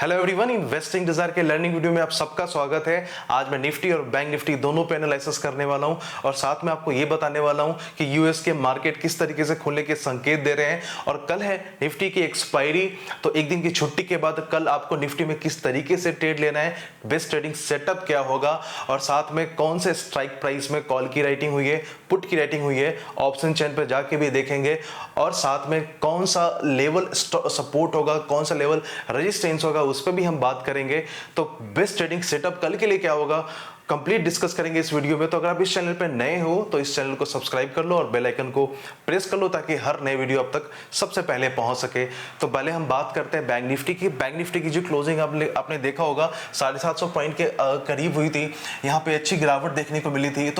Hello everyone, investing Dzire के learning video में आप सबका स्वागत है। आज मैं निफ्टी और बैंक निफ्टी दोनों पे एनालिसिस करने वाला हूं और साथ में आपको ये बताने वाला हूं कि यूएस के मार्केट किस तरीके से खुलने के संकेत दे रहे हैं। और कल है निफ्टी की एक्सपायरी, तो एक दिन की छुट्टी के बाद कल आपको निफ्टी में किस तरीके से ट्रेड लेना है, बेस्ट ट्रेडिंग सेटअप क्या होगा और साथ में कौन से स्ट्राइक प्राइस में कॉल की राइटिंग हुई है, पुट की राइटिंग हुई है, ऑप्शन चेन पर जाके भी देखेंगे और साथ में कौन सा लेवल सपोर्ट होगा, कौन सा लेवल रेजिस्टेंस होगा, उस पर भी हम बात करेंगे। तो बेस्ट ट्रेडिंग सेटअप कल के लिए क्या होगा, कंप्लीट डिस्कस करेंगे इस वीडियो में। तो अगर आप इस चैनल पे नए हो तो इस चैनल को सब्सक्राइब कर लो और बेल आइकन को प्रेस कर लो ताकि हर नए वीडियो अब तक सबसे पहले पहुंच सके। तो पहले हम बात करते हैं बैंक निफ्टी की। बैंक निफ्टी की जो क्लोजिंग आपने देखा होगा 750 पॉइंट के करीब हुई थी। यहाँ पे अच्छी गिरावट देखने को मिली थी।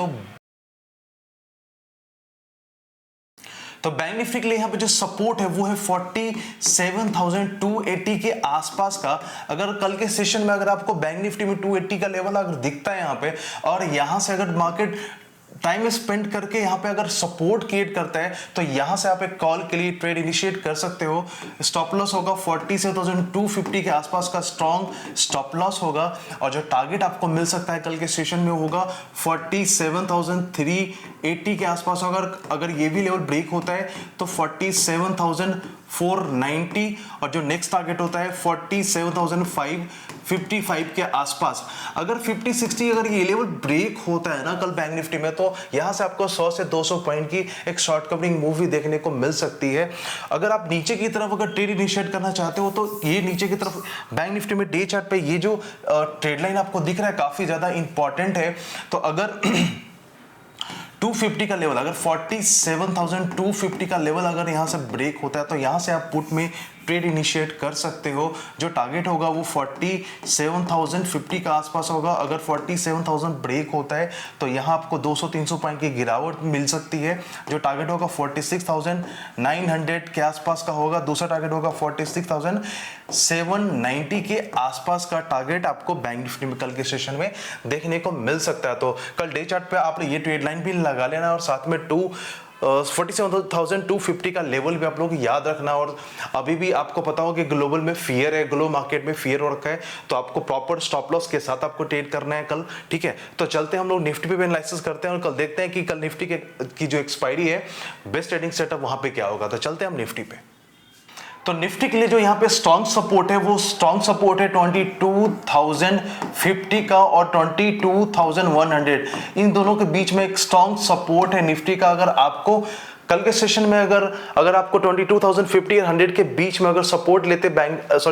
तो बैंक निफ्टी के लिए यहाँ पे जो सपोर्ट है वो है 47,280 के आसपास का। अगर कल के सेशन में अगर आपको बैंक निफ्टी में 280 का लेवल अगर दिखता है यहाँ पे और यहाँ से अगर मार्केट टाइम स्पेंड करके यहाँ पे अगर सपोर्ट क्रिएट करता है तो यहाँ से आप एक कॉल के लिए ट्रेड इनिशिएट कर सकते हो। स्टॉप लॉस होगा 47,250 के आसपास का स्ट्रॉन्ग स्टॉप लॉस होगा और जो टारगेट आपको मिल सकता है कल के सेशन में होगा 47,380 के आसपास होगा। अगर ये भी लेवल ब्रेक होता है तो 47,490 और जो नेक्स्ट टारगेट होता है 47,555 के आसपास। अगर 50-60 अगर ये लेवल ब्रेक होता है ना कल बैंक निफ्टी में तो यहां से आपको 100 से 200 पॉइंट की एक शॉर्ट कवरिंग मूव भी देखने को मिल सकती है। अगर आप नीचे की तरफ अगर ट्रेड इनिशिएट करना चाहते हो तो ये नीचे की तरफ बैंक निफ्टी में डे चार्ट पे ये जो ट्रेड लाइन आपको दिख रहा है काफी ज्यादा इंपॉर्टेंट है। तो अगर 250 का लेवल, अगर 47,250 का लेवल अगर यहां से ब्रेक होता है तो यहां से आप पुट में ट्रेड इनिशिएट कर सकते हो। जो टारगेट होगा वो 47,050 का आसपास होगा। अगर 47,000 ब्रेक होता है तो यहाँ आपको 200-300 पॉइंट की गिरावट मिल सकती है। जो टारगेट होगा 46,900 के आसपास का होगा। दूसरा टारगेट होगा 46,790 के आसपास का टारगेट आपको बैंक निफ्टी में कल के सेशन में देखने को मिल सकता है। तो कल डे चार्ट पे आपने ये ट्रेड लाइन भी लगा लेना और साथ में 47,250 का लेवल भी आप लोग याद रखना। और अभी भी आपको पता हो कि ग्लोबल में फियर है, ग्लोबल मार्केट में फियर हो रखा है, तो आपको प्रॉपर स्टॉप लॉस के साथ आपको ट्रेड करना है कल, ठीक है। तो चलते हैं हम लोग निफ्टी पे भी एनालिसिस करते हैं और कल देखते हैं कि कल निफ्टी की जो एक्सपायरी है बेस्ट ट्रेडिंग सेटअप वहां पे क्या होगा। तो चलते हैं हम निफ्टी पे। तो निफ्टी के लिए जो यहाँ पे स्ट्रॉन्ग सपोर्ट है वो स्ट्रॉन्ग सपोर्ट है 22,050 का और 22,100। इन दोनों के बीच में एक स्ट्रॉन्ग सपोर्ट है निफ्टी का। अगर आपको कल के सेशन में अगर आपको 22,050 और 100 के बीच में अगर सपोर्ट लेते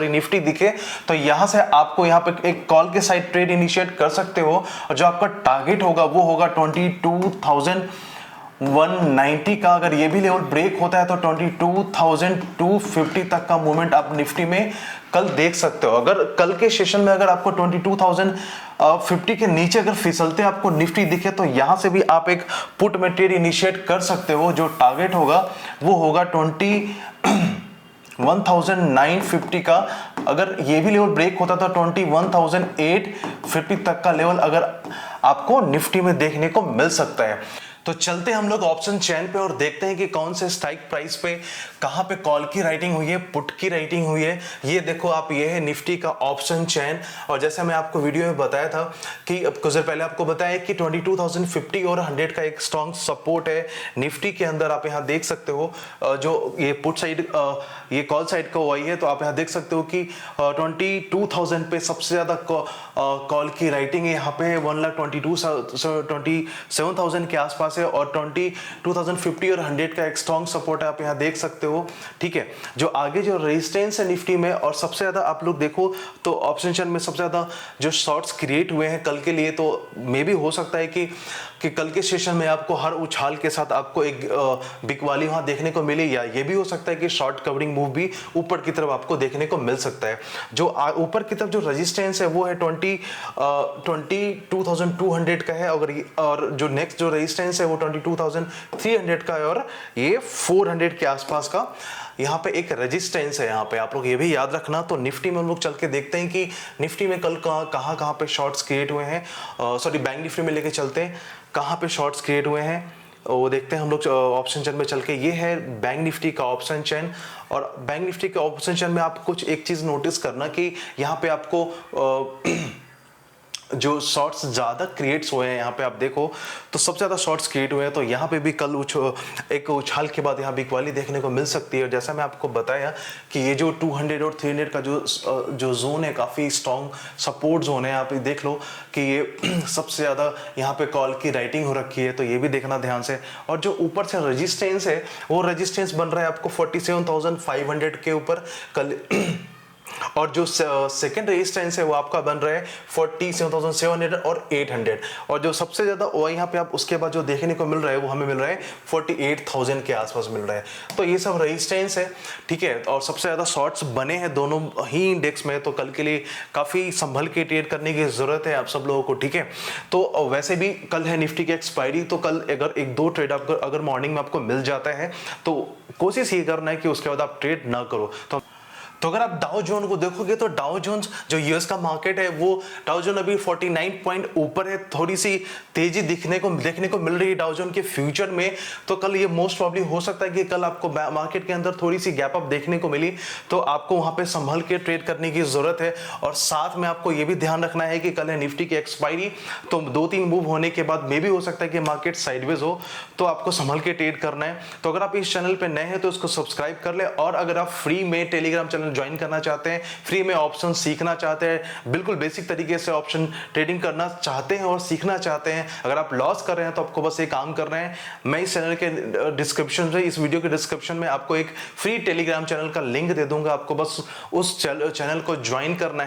निफ्टी दिखे तो यहां से आपको यहां पे एक कॉल के साइड ट्रेड इनिशिएट कर सकते हो और जो आपका टारगेट होगा वो होगा 22,190 का। अगर ये भी लेवल ब्रेक होता है तो 22,250 तक का मूवमेंट आप निफ्टी में कल देख सकते हो। अगर कल के सेशन में अगर आपको 22,050 के नीचे अगर फिसलते आपको निफ्टी दिखे तो यहां से भी आप एक पुट में ट्रेड इनिशिएट कर सकते हो। जो टारगेट होगा वो होगा 21,950 का। अगर ये भी लेवल ब्रेक होता तो 21,850 तक का लेवल अगर आपको निफ्टी में देखने को मिल सकता है। तो चलते हम लोग ऑप्शन चेन पे और देखते हैं कि कौन से स्ट्राइक प्राइस पे कहां पे कॉल की राइटिंग हुई है, पुट की राइटिंग हुई है। ये देखो आप, ये है निफ्टी का ऑप्शन चेन। और जैसे मैं आपको वीडियो में बताया था कि कुछ देर पहले आपको बताया कि 22,050 और 100 का एक स्ट्रॉन्ग सपोर्ट है निफ्टी के अंदर। आप यहां देख सकते हो जो ये पुट साइड ये कॉल साइड का हुई है तो आप यहां देख सकते हो कि 22,000 पे सबसे ज्यादा कॉल की राइटिंग है। यहाँ पे 1,27,000 के आसपास है और 22,050 और 100 का एक स्ट्रॉन्ग सपोर्ट है, आप यहां देख सकते हो, ठीक है। जो आगे जो रेजिस्टेंस है निफ्टी में और सबसे ज्यादा आप लोग देखो तो ऑप्शन चेन में सबसे ज्यादा जो शॉर्ट्स क्रिएट हुए हैं कल के लिए, तो मे भी हो सकता है कि कल के सेशन में आपको हर उछाल के साथ आपको एक बिकवाली वहां देखने को मिले, या ये भी हो सकता है कि शॉर्ट कवरिंग मूव भी ऊपर की तरफ आपको देखने को मिल सकता है। जो ऊपर की तरफ जो रेजिस्टेंस है वो है 22,200 का है और जो नेक्स्ट जो रेजिस्टेंस है वो 22,300 का है और ये 400 के आसपास का यहाँ पे एक रेजिस्टेंस है। यहाँ पे आप लोग ये भी याद रखना। तो निफ्टी में हम लोग चल के देखते हैं कि निफ्टी में कल कहाँ पे शॉर्ट्स क्रिएट हुए हैं। बैंक निफ्टी में लेके चलते हैं कहाँ पे शॉर्ट्स क्रिएट हुए हैं। वो देखते हैं हम लोग ऑप्शन चेन में चल के। ये है बैंक निफ्टी का ऑप्शन चेन, और बैंक निफ्टी के ऑप्शन चेन में आप कुछ एक चीज नोटिस करना कि यहाँ पे आपको जो शॉर्ट्स ज़्यादा क्रिएट्स हुए हैं, यहाँ पे आप देखो तो सबसे ज़्यादा शॉर्ट्स क्रिएट हुए हैं। तो यहाँ पे भी कल एक उछाल के बाद यहाँ बिकवाली देखने को मिल सकती है। जैसा मैं आपको बताया कि ये जो 200 और 300 का जो जोन है, काफ़ी स्ट्रॉन्ग सपोर्ट जोन है। आप देख लो कि ये सबसे ज़्यादा यहाँ पे कॉल की राइटिंग हो रखी है, तो ये भी देखना ध्यान से। और जो ऊपर से रजिस्टेंस है, वो रजिस्टेंस बन रहा है आपको 47,500 के ऊपर कल और जो सेकंड रेजिस्टेंस है वो आपका बन रहा है 47,700 और 800। और जो सबसे ज्यादा वो यहाँ पे आप उसके बाद जो देखने को मिल रहा है वो हमें मिल रहा है 48,000 के आसपास मिल रहा है। तो ये सब रेजिस्टेंस है, ठीक है। और सबसे ज्यादा शॉर्ट्स बने हैं दोनों ही इंडेक्स में, तो कल के लिए काफी संभल के ट्रेड करने की जरूरत है आप सब लोगों को, ठीक है। तो वैसे भी कल है निफ्टी की एक्सपायरी, तो कल अगर एक दो ट्रेड आपको अगर मॉर्निंग में आपको मिल जाता है तो कोशिश ये करना है कि उसके बाद आप ट्रेड ना करो। तो अगर आप डाउ जोन को देखोगे तो डाउ जोन्स जो यूएस का मार्केट है, वो डाउ जोन अभी 49 पॉइंट ऊपर है। थोड़ी सी तेजी देखने को मिल रही है डाउ जोन के फ्यूचर में। तो कल ये मोस्ट प्रॉब्ली हो सकता है कि कल आपको मार्केट के अंदर थोड़ी सी गैप अप देखने को मिली, तो आपको वहां पे संभल के ट्रेड करने की जरूरत है। और साथ में आपको ये भी ध्यान रखना है कि कल है निफ्टी की एक्सपायरी, तो 2-3 मूव होने के बाद मे भी हो सकता है कि मार्केट साइडवेज हो, तो आपको संभल के ट्रेड करना है। तो अगर आप इस चैनल पे नए हैं तो इसको सब्सक्राइब कर ले, और अगर आप फ्री में टेलीग्राम चैनल ज्वाइन करना चाहते हैं, फ्री में ऑप्शन सीखना चाहते हैं, बिल्कुल बेसिक तरीके से ऑप्शन ट्रेडिंग करना चाहते हैं और सीखना चाहते हैं, अगर आप लॉस कर रहे हैं तो आपको बस एक काम करना है, मैं इस चैनल के डिस्क्रिप्शन में, इस वीडियो के डिस्क्रिप्शन में आपको एक फ्री टेलीग्राम चैनल का लिंक दे दूंगा, आपको बस उस चैनल को ज्वाइन करना है।